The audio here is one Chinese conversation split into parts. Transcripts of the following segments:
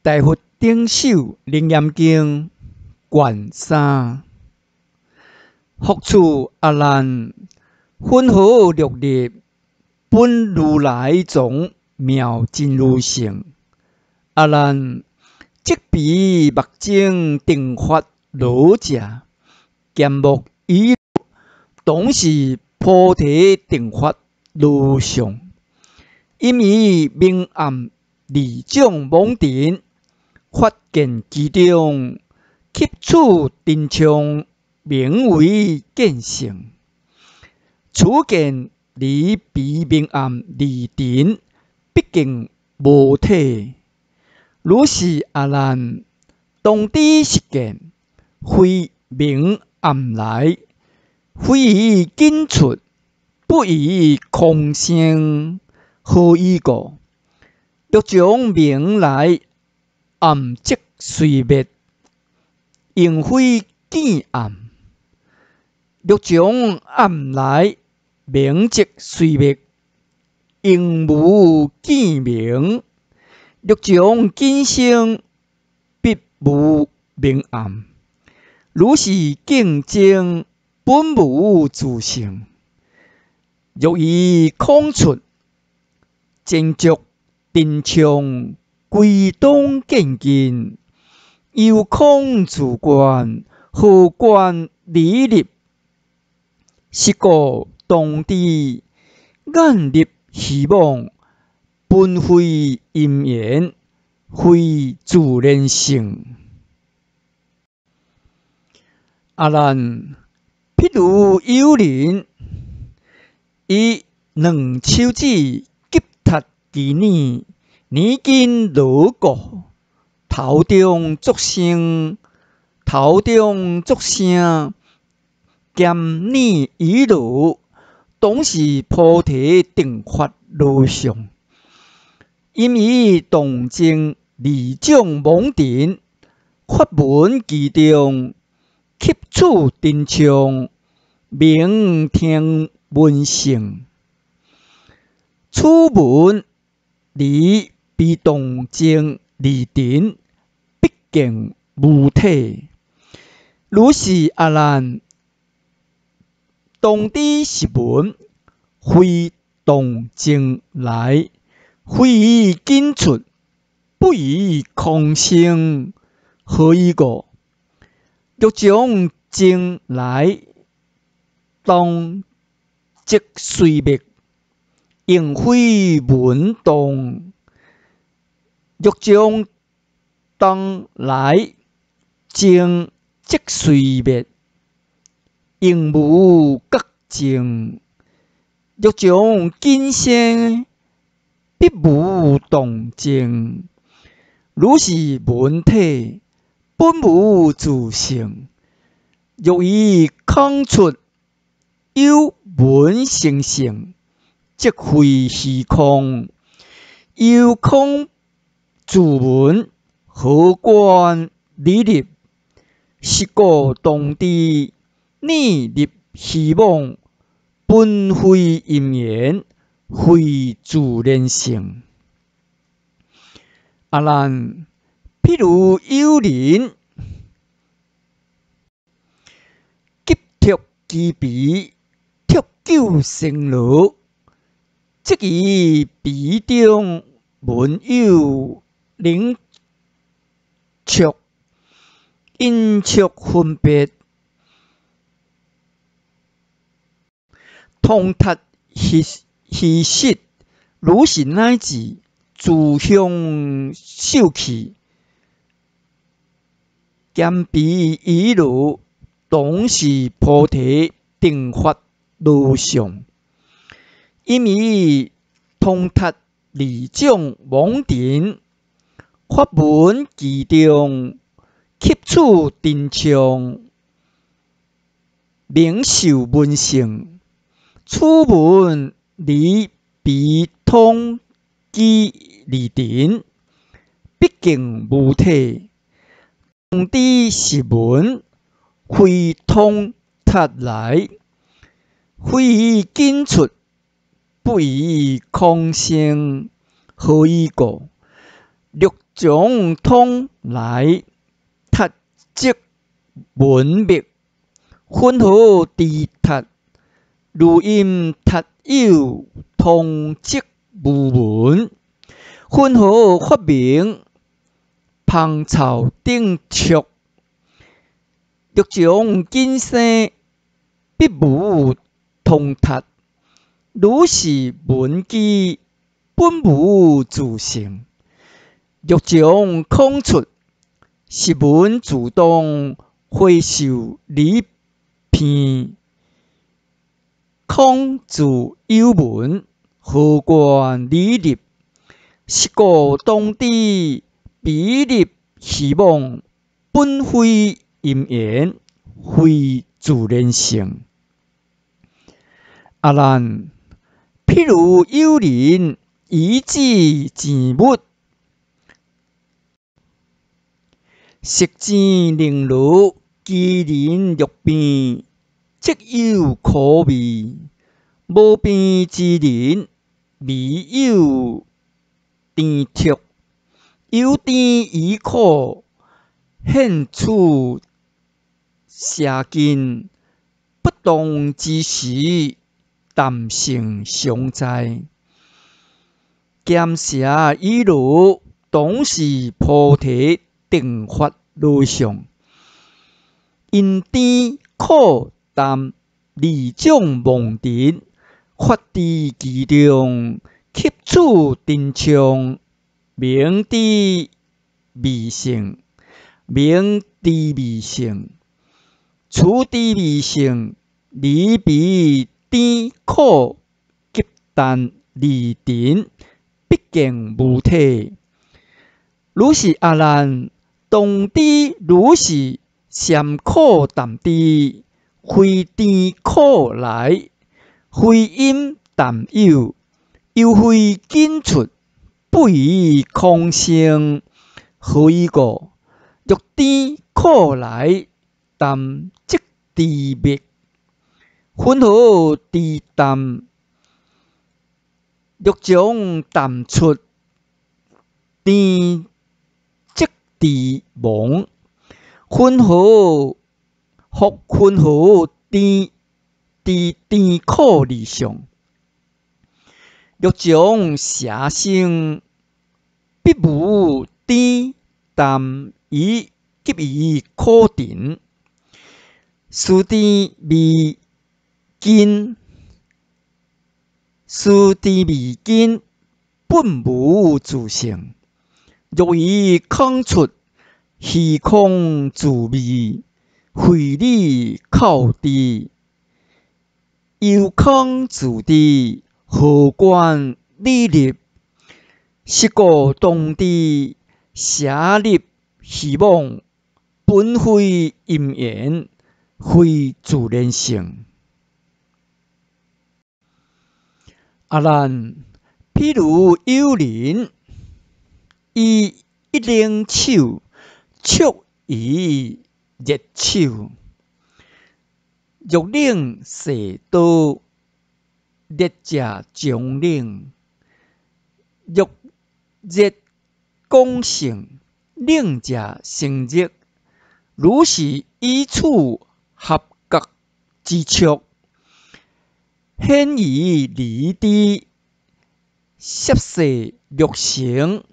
大佛顶首楞严经卷3，复次阿难，分合六入，本如来藏妙真如性。阿难，即彼目睛定发罗者，见目以当是菩提定发如相。因以明暗二种妄尘，发见其中，吸取真相，名为见性。此见离彼明暗二尘，毕竟无体。如是阿难，当知是见，非明暗来，非以紧出，不以空生，何以故？欲将明来，暗即随灭，应非见暗；欲将暗来，明即随灭，应无见明；欲将今生，必无明暗。如是境界，本无自性。欲以空出，真足真相，归当见尽。由空自观，何观理入？是故当知，眼入虚妄，本非因缘，非自然性。阿难，譬如有人以两手指击踢其耳，耳根锣鼓，头中作声，兼耳以如，当是菩提定发如相。因以动静二种妄尘，发闻其中，吸取真相，名听闻性。此闻离彼动静二尘，毕竟无体。如是阿难，当知是闻，非动静来，非以紧出，不以空生，何以故？欲将静来，动即随灭，应非闻动；欲将动来，静即随灭，应无觉静；欲将今生，必无动静。如是闻体，本无自性。欲以空出，有闻生性，即非虚空。由空自闻，何观理入？是故当知，念入虚妄，本非因缘，非自然性。阿难，譬如有人急脱其鼻，脱臼生罗，即其鼻中闻有冷触、阴触分别，通达虚实，如是乃至自相受气，兼彼以如，当是菩提定发如相。因以通达二种妄尘，发闻其中，吸取真相，名受闻性。此闻离彼通机二尘，毕竟无体。当知是闻，非通达来，非以紧出，不以空生，何以故？欲将通来达即文密，婚后地达如因达有通即无文，婚后发明芳草顶促，欲将今生必无通达，如是文机本无自性。欲将空出，是文自动回受离片，空自有文，何关理立？是故当知比立希望，本非因缘，非自然性。阿难，譬如有人以指钱物，食钱令如，其人欲变，即有苦味；无变之人，味有甜沓。有甜有苦，现处舍近，不当之时，淡性常在。减舍以如，当是菩提定发路上，因甜苦淡二种妄定，发知其中，吸取真相，明知味性，明知味性，处知味性，离彼甜苦极淡二定，毕竟无体。如是阿难，当知如是咸苦淡知，非甜苦来，非阴淡有，又非紧出，不以空性。何以故？欲甜苦来，淡即知灭。分何知淡？欲将淡出，甜即知亡。分何甜甜苦二相？欲将舍生，必无甜淡以急于苦甜，须甜味根，本无自性。若以空出，虚空自味，非理靠知，有空自知，何关理立？是故当知舍立希望，本非因缘，非自然性。阿难，譬如有人以一冷手触于热手，欲冷势刀，热者将冷；欲热攻性，冷者生热。如是依处合觉之触，显于离知，摄世略成，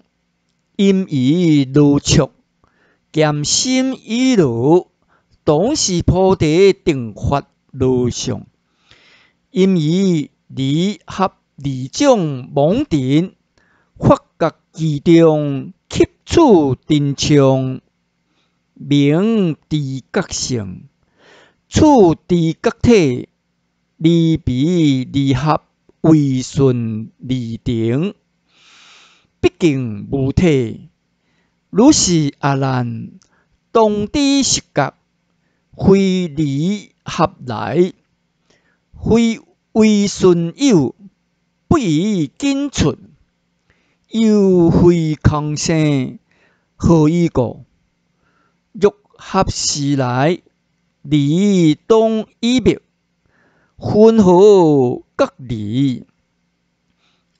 因于如触，减心以如，当是菩提定发路上。因于离合二种妄定，发觉其中，吸取真相，明知觉性，处知觉体，离彼离合，为顺离定，毕竟无体。如是阿难，当知实觉，非离合来，非为顺有，不以紧出，又非空性。何以故？欲合时来，离当以灭，分何隔离？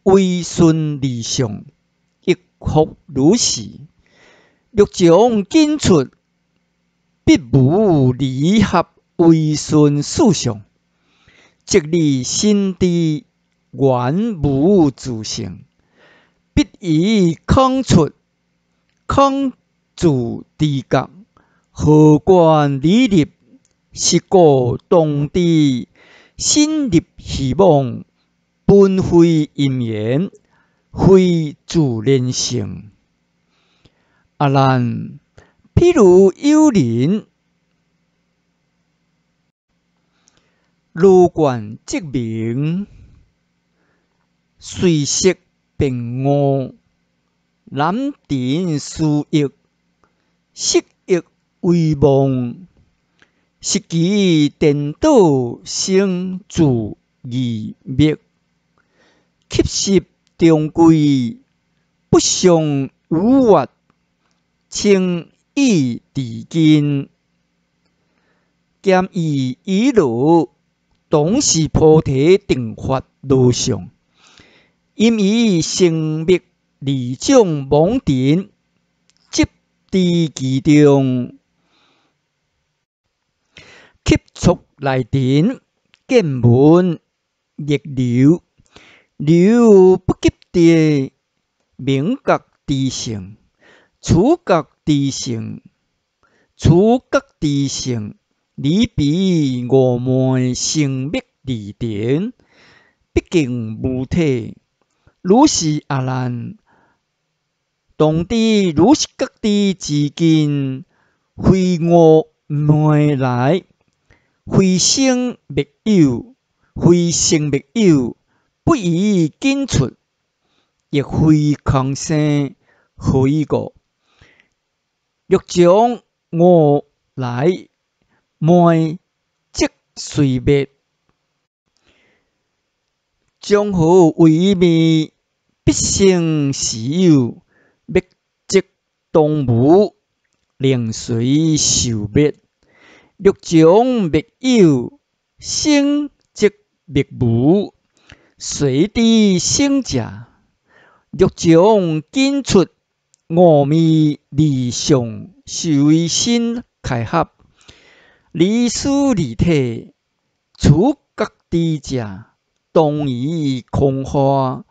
为顺离相，亦复如是。欲将紧出，必无离合，为顺事上。即你心知原无自性，必以空出，空自知觉。何关理入，是故当知，心入希望，本非因缘，非自然性。阿难，譬如有人如观即明，随色便悟，南尘思忆，色忆为梦，是其颠倒生自疑灭，吸摄中归，不相有惑，称意自见，兼以一路，当是菩提定法路上，因以生灭二种妄尘，执伫其中，吸触内尘，见闻逆流，流不及地，明觉知性，触觉知性，触觉知性，离彼五昧生灭二尘，毕竟无体。如是阿难，当知如是觉知之见，非五昧来，非生灭有，非生灭有，不宜紧出，亦非空生，何以故？欲将五来昧，即随灭，将何为灭？必生实有，灭即当无，令随受灭。欲将灭有，生即灭无，随之生者。欲将紧出，五昧离相，是为心开合，离事离体，触觉知者，当以空化，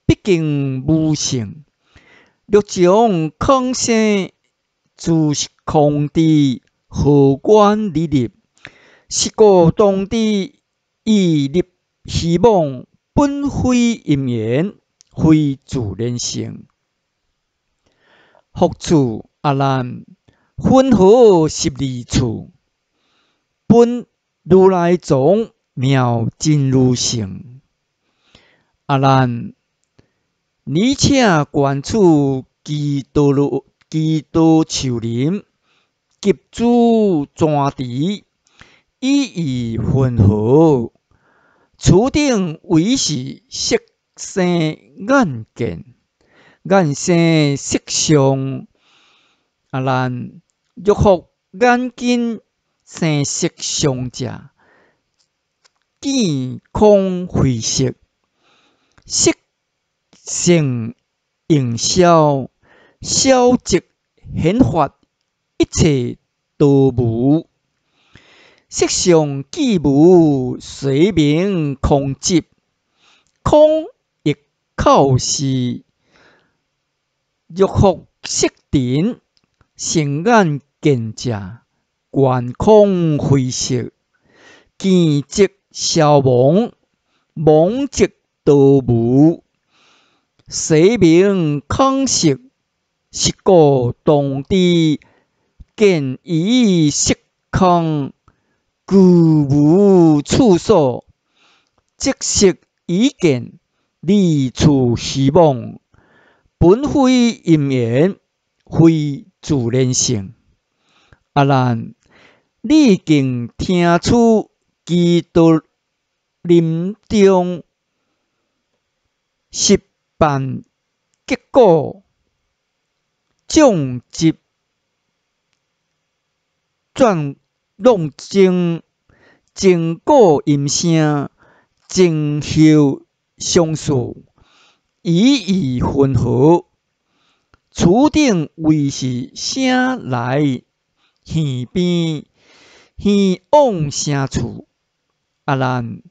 毕竟无性。欲将空生，自是空知，何关理入？是故当知，意入希望，本非因缘，非自然性。复次，阿难，分合12处，本如来藏妙真如性。阿难，你且观处基多树林，及诸泉池，以义混合，此等为是色生眼见，眼生色相。阿难，欲复眼睛生色相者，见空非色，色性应消，消即显发，一切都无。色相既无，随名空寂，空亦靠是。欲复色尘，生眼见者，观空非色，见即消亡，亡即都无，随名空色。是故当知，见以色空，故无处所，即色已见，离处希望，本非因缘，非自然性。阿难，你经听取基多林中十办结果，种集转弄经，经过音声，前后相似，以义混合，厝顶为是啥来耳边，耳往啥厝？阿兰，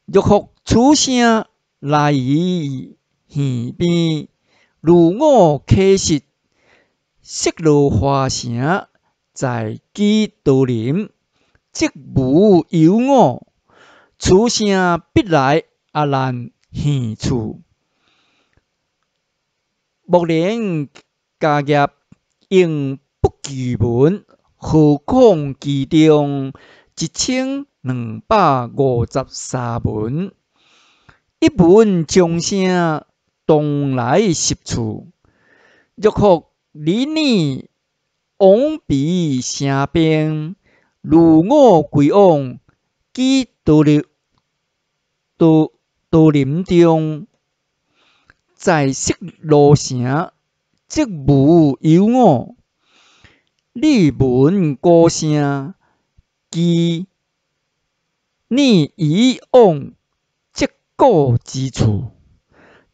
欲福此声来于耳边，如我启示，色罗花城在基督林，即无有我，此声必来阿兰耳厝。目连家业应不具文，何况其中1253文？一文众声同来10处，欲福离你往彼城边，如我归往基督林中。在色罗城，即无有我。你闻歌声，其你以往即故之处，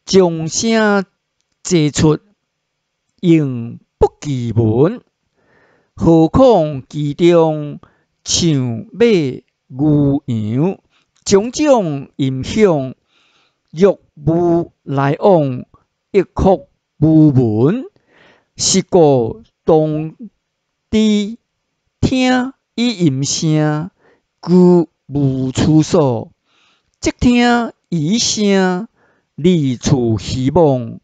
众声皆出，应不具文。何况其中唱马牛羊，种种音响。若无来往，一曲无闻，是故当知听以音声，故无处所；即听以声，离处希望，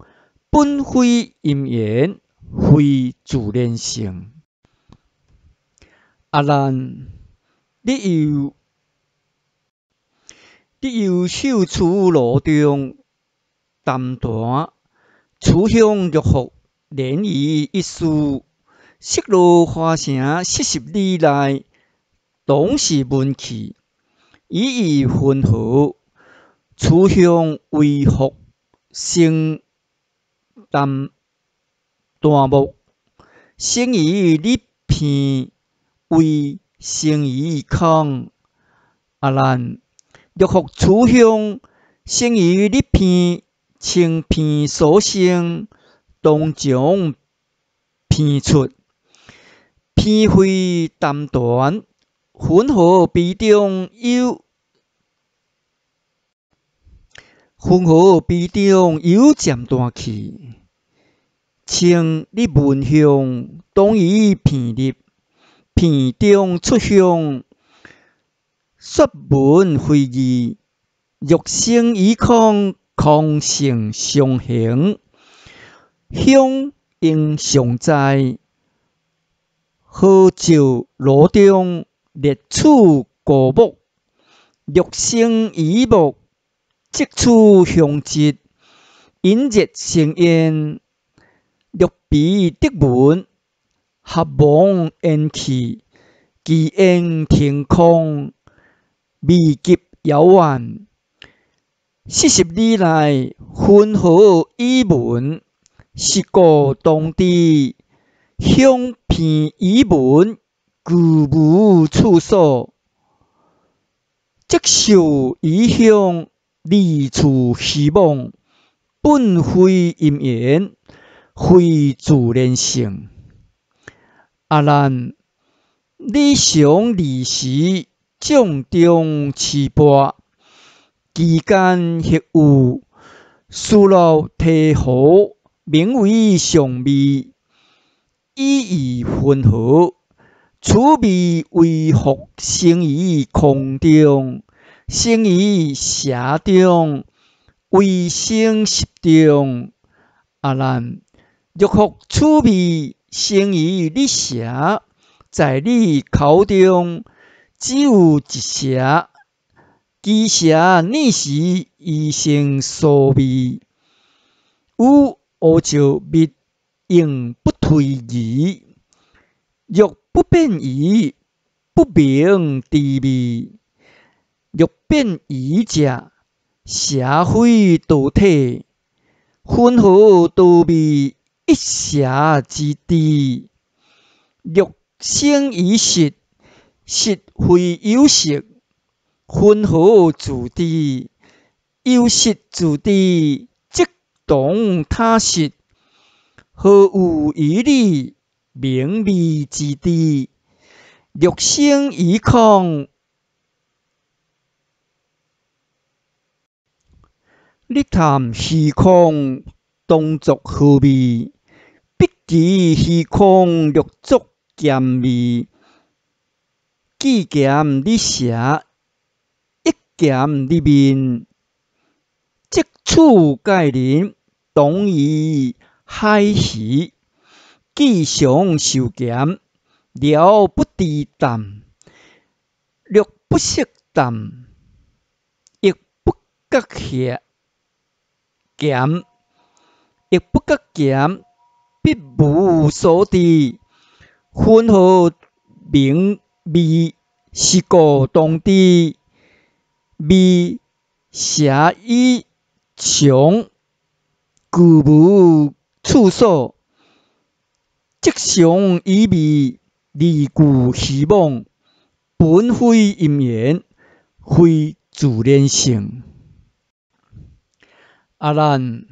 本非因缘，非自然性。阿难，你由手持罗中谈谈，此向欲福连于一书，色罗花城70里内，当是文气，以义分合，此向为福生淡目，生于立片，为生于空。阿难，欲福此向生于立片，清片所生，当将片出。片非淡短，混合比中有渐大气。清你闻香，当于片立，片中出香，说文非义，欲生于空，空性相形，香应常在。何照罗中列处古木，欲生于木，即处香质，引热生烟，欲彼得闻，合亡烟气，其烟天空，未及遥远。40里内，分合以闻，是故当知香片以闻，具无处所；即受以香，离处希望，本非因缘，非自然性。阿难，你常离时，众中持钵，其间迄有输入提壶，名为上味。以义分合，此味为福生于空中，生于舍中，为生习中。阿难，欲福此味生于你舍，在你口中，只有一舍，其舍逆时而生所味，有乌石蜜，应不退移。若不变移，不明滋味；若变移者，舍非道体，分合道味，一舍之地。若生于色，色非有色，分合自地，有色自地，即当他色。何有以你名利之地？六星以空，你谈虚空，当作何味？笔记虚空，略作剑味。既剑你写，一剑你面。即处介人，同于海时。既常受剑，了不知淡。略不识淡，亦不觉邪。剑亦不觉剑，必无所知。分毫名味，是故当知。味邪以常，故无处所。即常以味，离故希望。本非因缘，非自然性。阿难，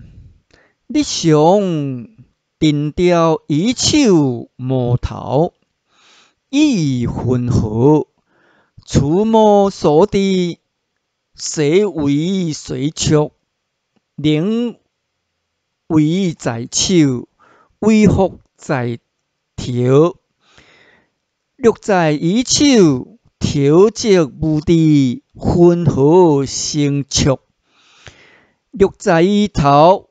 你常定调以手摸头，意混合，触摸所知，谁为随触？能为在手，为福在调。略在以手，调即无知，混合成触。略在以头，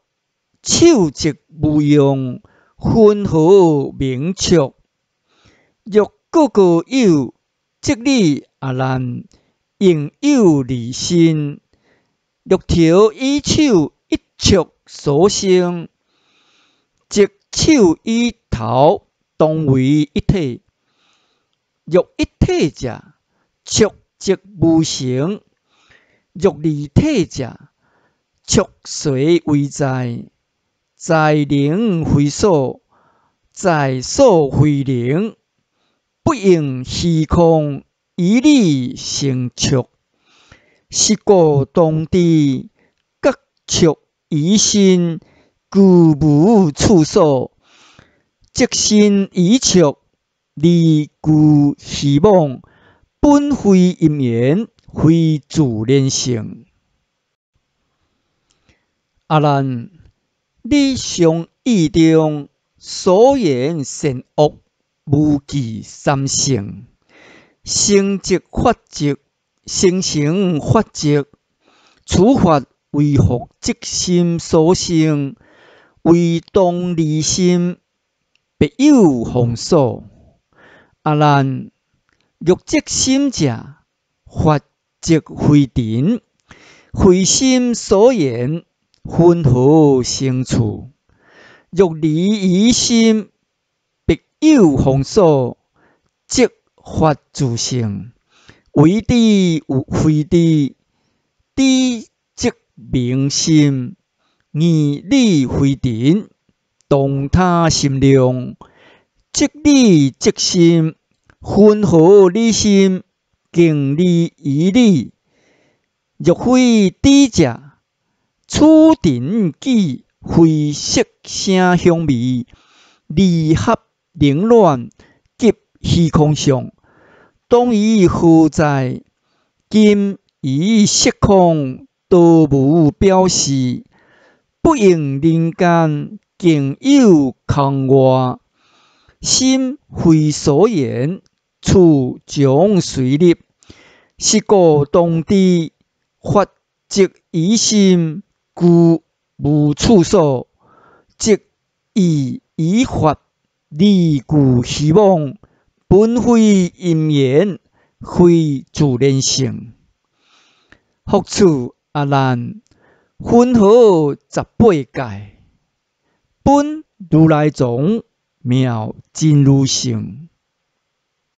手即无用，混合名触。略个个有，即你阿难，应有离心。略调以手，一触所生，即手以头同为一体。若一体者，触即无成；若离体者，触随为在。在灵非所，在所非灵，不应虚空，以理成触。是故当知，各触以心，故无处所。即心以触，离故希望。本非因缘，非自然性。阿难，你常意中所言善恶，无记三性。成即法则，生成法则。此法为复即心所生，为当离心，别有方所。阿难，若即心者，法即非尘，非心所言，分何生处？若离于心，别有方所，即法自性。为知非知，知即明心。义理非尘，动他心量。即理即心，分何理心？敬理于理。若非知者，此尘己非色声香味，离合凌乱，及虚空相。当于何在？今以色空，多无表示。不应人间，竟有空外。心非所言，处将随立。是故当知，法即以心，故无处所。即意以法，离故希望。本非因缘，非自然性。复次，阿难，分何18界？本如来藏，妙真如性。